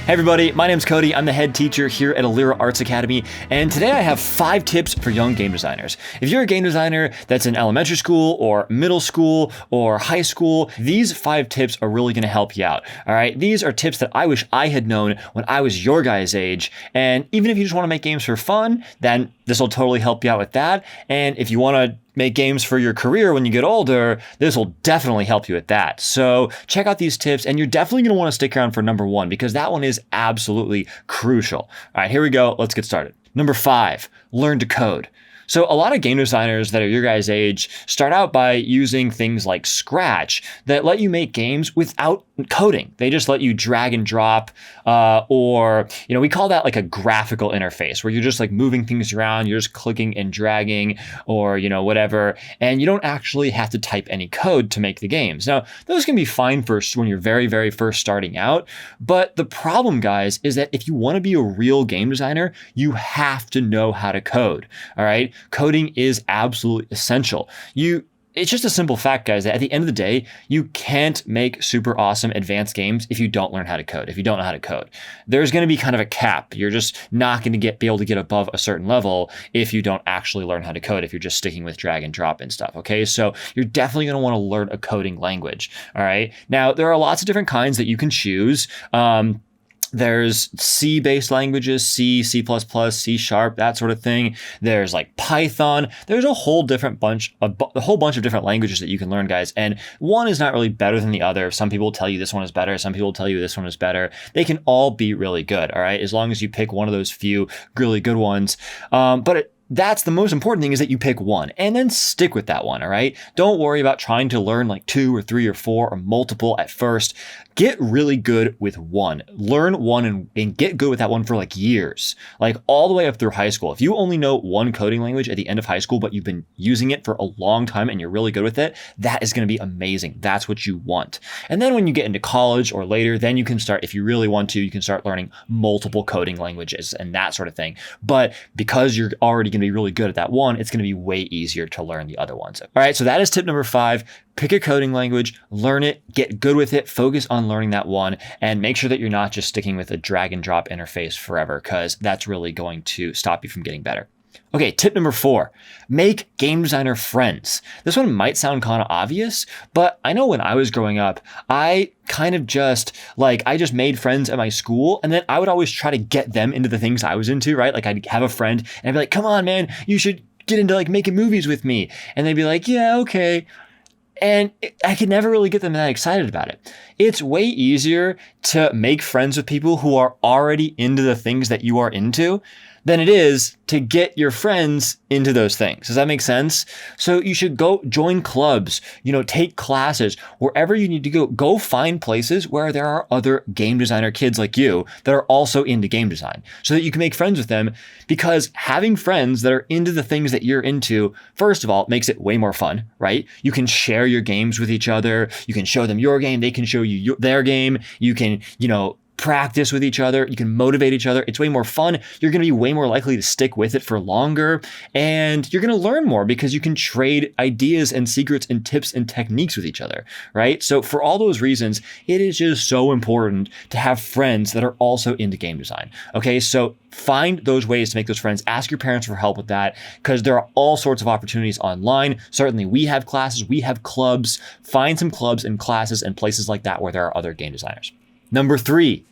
Hey everybody, my name's Cody. I'm the head teacher here at Alira Arts Academy, and today I have 5 tips for young game designers. If you're a game designer that's in elementary school or middle school or high school, these 5 tips are really going to help you out. All right, these are tips that I wish I had known when I was your guys' age, and even if you just want to make games for fun, then this will totally help you out with that. And if you want to make games for your career when you get older, this will definitely help you with that. So check out these tips, and you're definitely going to want to stick around for number 1 because that one is absolutely crucial. All right, here we go. Let's get started. Number 5, learn to code. So a lot of game designers that are your guys' age start out by using things like Scratch that let you make games without coding. They just let you drag and drop, or we call that like a graphical interface where you're just like moving things around, you're just clicking and dragging, or whatever, and you don't actually have to type any code to make the games. Now, those can be fine first when you're very, very first starting out, but the problem, guys, is that if you want to be a real game designer, you have to know how to code. All right. Coding is absolutely essential. It's just a simple fact, guys, that at the end of the day, you can't make super awesome advanced games if you don't learn how to code, if you don't know how to code. There's going to be kind of a cap. You're just not going to be able to get above a certain level if you don't actually learn how to code, if you're just sticking with drag and drop and stuff, okay? So you're definitely going to want to learn a coding language, all right? Now, there are lots of different kinds that you can choose. There's C-based languages, C, C++, C#, that sort of thing. There's like Python. There's a whole bunch of different languages that you can learn, guys. And one is not really better than the other. Some people will tell you this one is better. Some people will tell you this one is better. They can all be really good, all right? As long as you pick one of those few really good ones. That's the most important thing, is that you pick one and then stick with that one, all right? Don't worry about trying to learn like 2 or 3 or 4 or multiple at first. Get really good with one. Learn one and get good with that one for like years, like all the way up through high school. If you only know one coding language at the end of high school, but you've been using it for a long time and you're really good with it, that is going to be amazing. That's what you want. And then when you get into college or later, then you can start, if you really want to, you can start learning multiple coding languages and that sort of thing. But because you're already going to be really good at that one, it's going to be way easier to learn the other ones. All right, so that is tip number 5. Pick a coding language, learn it, get good with it, focus on learning that one, and make sure that you're not just sticking with a drag and drop interface forever, because that's really going to stop you from getting better. Okay, tip number 4, make game designer friends. This one might sound kind of obvious, but I know when I was growing up, I just made friends at my school, and then I would always try to get them into the things I was into, right? Like I'd have a friend and I'd be like, come on, man, you should get into like making movies with me. And they'd be like, yeah, okay. And I could never really get them that excited about it. It's way easier to make friends with people who are already into the things that you are into than it is to get your friends into those things. Does that make sense? So you should go join clubs, take classes, wherever you need to go find places where there are other game designer kids like you that are also into game design so that you can make friends with them, because having friends that are into the things that you're into, first of all, makes it way more fun, right? You can share your games with each other. You can show them your game. They can show you their game. You can, practice with each other. You can motivate each other. It's way more fun. You're going to be way more likely to stick with it for longer, and you're going to learn more because you can trade ideas and secrets and tips and techniques with each other, right? So for all those reasons, it is just so important to have friends that are also into game design. Okay, so find those ways to make those friends. Ask your parents for help with that, because there are all sorts of opportunities online. Certainly we have classes, we have clubs. Find some clubs and classes and places like that where there are other game designers. Number 3,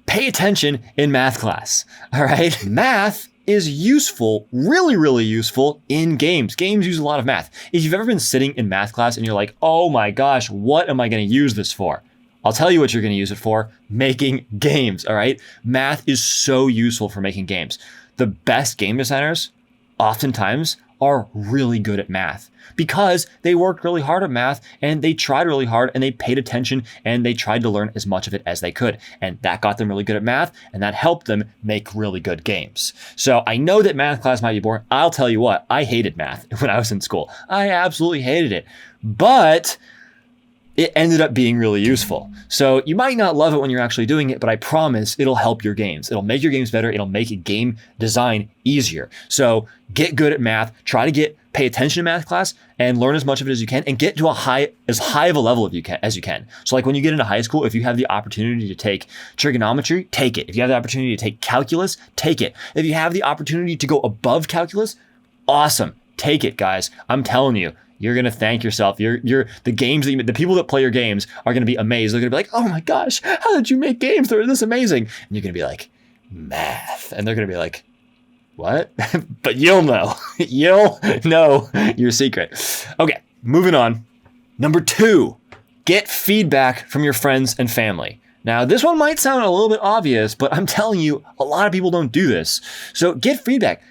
pay attention in math class. All right. Math is useful, really, really useful in games. Games use a lot of math. If you've ever been sitting in math class and you're like, oh my gosh, what am I going to use this for? I'll tell you what you're going to use it for: making games. All right. Math is so useful for making games. The best game designers oftentimes are really good at math because they worked really hard at math and they tried really hard and they paid attention and they tried to learn as much of it as they could. And that got them really good at math, and that helped them make really good games. So I know that math class might be boring. I'll tell you what, I hated math when I was in school. I absolutely hated it. But it ended up being really useful. So you might not love it when you're actually doing it, but I promise it'll help your games. It'll make your games better. It'll make game design easier. So get good at math. Try to get pay attention to math class and learn as much of it as you can and get to as high of a level as you can. So like when you get into high school, if you have the opportunity to take trigonometry, take it. If you have the opportunity to take calculus, take it. If you have the opportunity to go above calculus, awesome. Take it, guys. I'm telling you, you're going to thank yourself. The people that play your games are going to be amazed. They're going to be like, oh my gosh, how did you make games that are this amazing? And you're going to be like, math. And they're going to be like, what? But you'll know. You'll know your secret. Okay, moving on. Number 2, get feedback from your friends and family. Now, this one might sound a little bit obvious, but I'm telling you, a lot of people don't do this. So get feedback.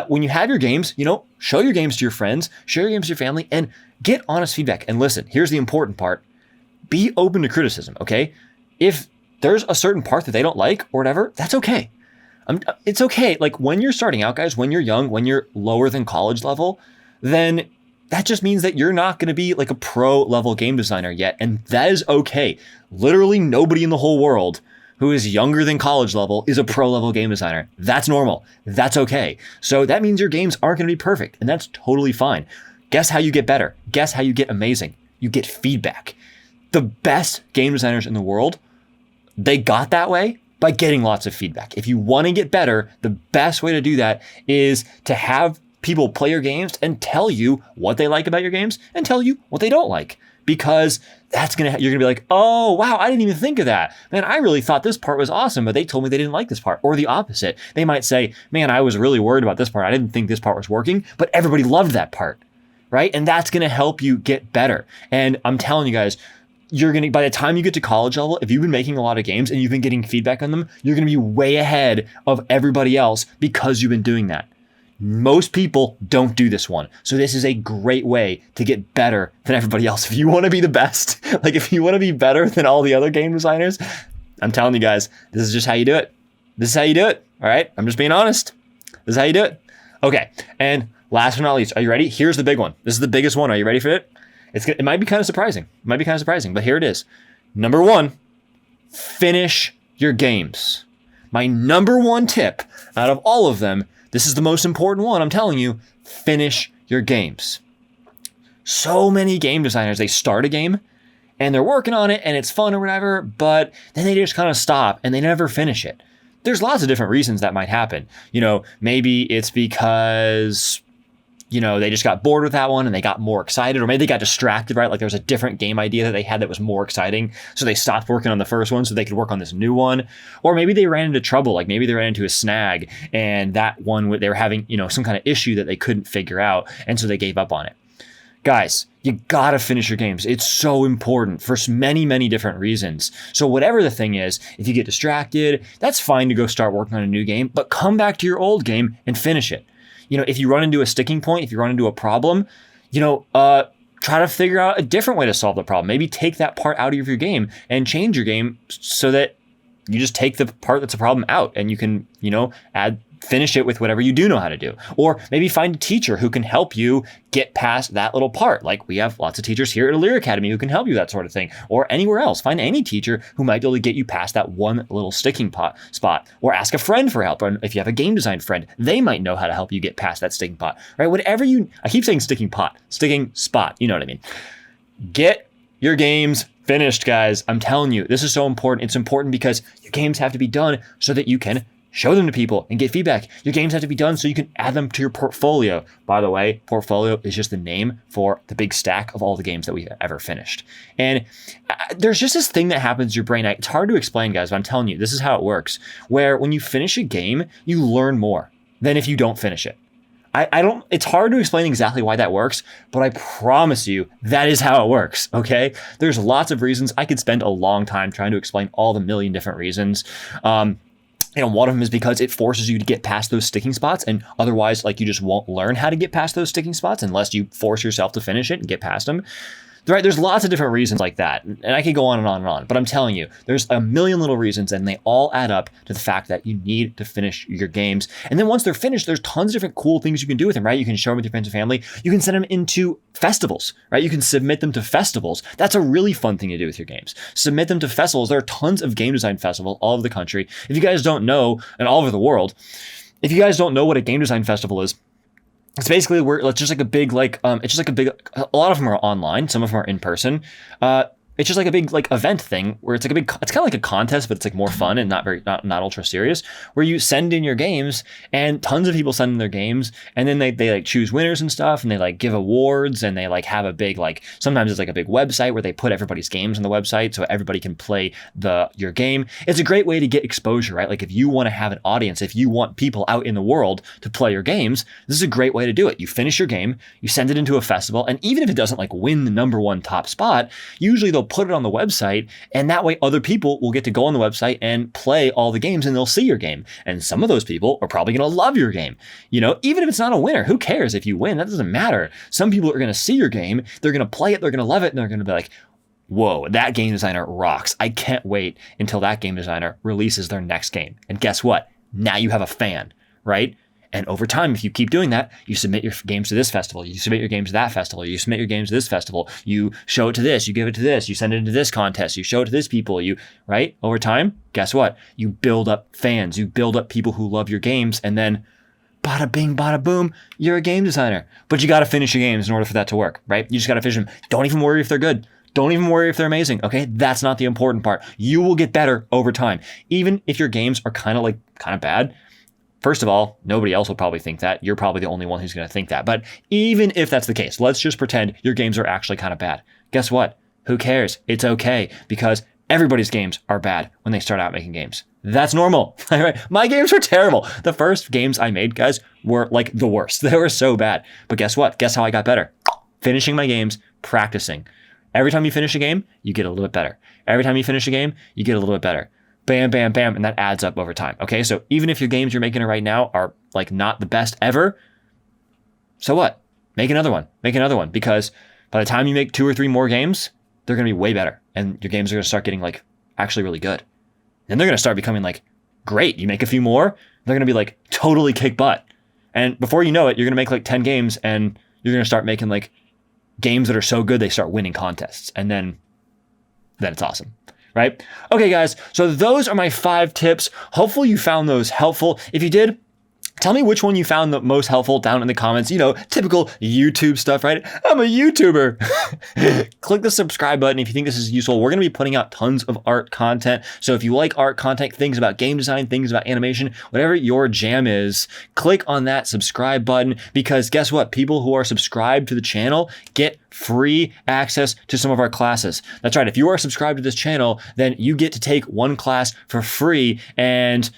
When you have your games, show your games to your friends, share your games to your family, and get honest feedback. And listen, here's the important part. Be open to criticism, okay? If there's a certain part that they don't like or whatever, that's okay. It's okay. Like when you're starting out, guys, when you're young, when you're lower than college level, then that just means that you're not going to be like a pro level game designer yet. And that is okay. Literally nobody in the whole world who is younger than college level is a pro level game designer. That's normal. That's okay. So that means your games aren't going to be perfect, and that's totally fine. Guess how you get better? Guess how you get amazing? You get feedback. The best game designers in the world, they got that way by getting lots of feedback. If you want to get better, the best way to do that is to have people play your games and tell you what they like about your games and tell you what they don't like. Because you're gonna be like, oh wow, I didn't even think of that. Man, I really thought this part was awesome, but they told me they didn't like this part. Or the opposite. They might say, man, I was really worried about this part. I didn't think this part was working, but everybody loved that part, right? And that's gonna help you get better. And I'm telling you guys, by the time you get to college level, if you've been making a lot of games and you've been getting feedback on them, you're gonna be way ahead of everybody else because you've been doing that. Most people don't do this one. So this is a great way to get better than everybody else. If you want to be the best, like if you want to be better than all the other game designers, I'm telling you guys, this is just how you do it. This is how you do it. All right. I'm just being honest. This is how you do it. Okay. And last but not least, are you ready? Here's the big one. This is the biggest one. Are you ready for it? It might be kind of surprising. But here it is. Number 1, finish your games. My number 1 tip out of all of them, this is the most important one, I'm telling you, finish your games. So many game designers, they start a game and they're working on it and it's fun or whatever, but then they just kind of stop and they never finish it. There's lots of different reasons that might happen. Maybe it's because, they just got bored with that one and they got more excited, or maybe they got distracted, right? Like there was a different game idea that they had that was more exciting. So they stopped working on the first one so they could work on this new one. Or maybe they ran into trouble. Like maybe they ran into a snag and that one, they were having, some kind of issue that they couldn't figure out. And so they gave up on it. Guys, you gotta finish your games. It's so important for many, many different reasons. So whatever the thing is, if you get distracted, that's fine to go start working on a new game, but come back to your old game and finish it. If you run into a sticking point, if you run into a problem, try to figure out a different way to solve the problem. Maybe take that part out of your game and change your game so that you just take the part that's a problem out and you can, finish it with whatever you do know how to do. Or maybe find a teacher who can help you get past that little part. Like we have lots of teachers here at Alira Academy who can help you that sort of thing. Or anywhere else. Find any teacher who might be able to get you past that one little sticking spot. Or ask a friend for help. Or if you have a game design friend, they might know how to help you get past that sticking pot. Right? I keep saying sticking spot. You know what I mean? Get your games finished, guys. I'm telling you, this is so important. It's important because your games have to be done so that you can show them to people and get feedback. Your games have to be done so you can add them to your portfolio. By the way, portfolio is just the name for the big stack of all the games that we've ever finished. And there's just this thing that happens in your brain. It's hard to explain, guys, but I'm telling you, this is how it works. Where when you finish a game, you learn more than if you don't finish it. It's hard to explain exactly why that works, but I promise you that is how it works, okay? There's lots of reasons. I could spend a long time trying to explain all the million different reasons. One of them is because it forces you to get past those sticking spots, and otherwise, you just won't learn how to get past those sticking spots unless you force yourself to finish it and get past them. Right? There's lots of different reasons like that, and I could go on and on and on, but I'm telling you, there's a million little reasons, and they all add up to the fact that you need to finish your games. And then once they're finished, there's tons of different cool things you can do with them, right? You can share them with your friends and family. You can send them into festivals, right? You can submit them to festivals. That's a really fun thing to do with your games. Submit them to festivals. There are tons of game design festivals all over the country. If you guys don't know, and all over the world, if you guys don't know what a game design festival is, it's basically where it's just like a big it's just like a big. A lot of them are online. Some of them are in person. It's just like a big like event thing where it's like a big, it's kind of like a contest, but it's like more fun and not ultra serious, where you send in your games and tons of people send in their games, and then they like choose winners and stuff, and they like give awards, and they like have a big, like, sometimes it's like a big website where they put everybody's games on the website so everybody can play your game. It's a great way to get exposure, right? Like if you want to have an audience, if you want people out in the world to play your games, this is a great way to do it. You finish your game, you send it into a festival, and even if it doesn't like win the #1 top spot, usually they'll put it on the website, and that way other people will get to go on the website and play all the games, and they'll see your game. And some of those people are probably going to love your game. You know, even if it's not a winner, who cares if you win? That doesn't matter. Some people are going to see your game, they're going to play it, they're going to love it, and they're going to be like, whoa, that game designer rocks. I can't wait until that game designer releases their next game. And guess what? Now you have a fan, right? And over time, if you keep doing that, you submit your games to this festival, you submit your games to that festival, you submit your games to this festival, you show it to this, you give it to this, you send it into this contest, you show it to this people, right? Over time, guess what? You build up fans, you build up people who love your games, and then bada bing, bada boom, you're a game designer. But you got to finish your games in order for that to work, right? You just got to finish them. Don't even worry if they're good. Don't even worry if they're amazing, okay? That's not the important part. You will get better over time. Even if your games are kind of bad, first of all, nobody else will probably think that. You're probably the only one who's going to think that. But even if that's the case, let's just pretend your games are actually kind of bad. Guess what? Who cares? It's okay, because everybody's games are bad when they start out making games. That's normal. My games were terrible. The first games I made, guys, were like the worst. They were so bad. But guess what? Guess how I got better? Finishing my games, practicing. Every time you finish a game, you get a little bit better. Every time you finish a game, you get a little bit better. Bam, bam, bam, and that adds up over time. Okay, so even if your games you're making right now are like not the best ever, so what? Make another one. Make another one, because by the time you make 2 or 3 more games, they're going to be way better, and your games are going to start getting like actually really good. Then they're going to start becoming like great. You make a few more, they're going to be like totally kick butt, and before you know it, you're going to make like 10 games, and you're going to start making like games that are so good they start winning contests, and then it's awesome. Right? Okay, guys, so those are my 5 tips. Hopefully you found those helpful. If you did, tell me which one you found the most helpful down in the comments. You know, typical YouTube stuff, right? I'm a YouTuber. Click the subscribe button if you think this is useful. We're going to be putting out tons of art content. So if you like art content, things about game design, things about animation, whatever your jam is, click on that subscribe button, because guess what? People who are subscribed to the channel get free access to some of our classes. That's right. If you are subscribed to this channel, then you get to take one class for free, and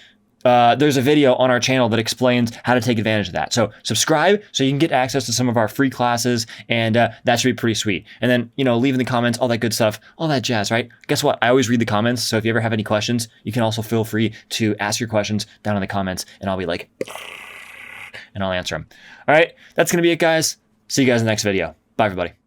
there's a video on our channel that explains how to take advantage of that. So subscribe so you can get access to some of our free classes, and that should be pretty sweet. And then, you know, leave in the comments, all that good stuff, all that jazz, right? Guess what? I always read the comments. So if you ever have any questions, you can also feel free to ask your questions down in the comments, and I'll be like, and I'll answer them. All right. That's going to be it, guys. See you guys in the next video. Bye, everybody.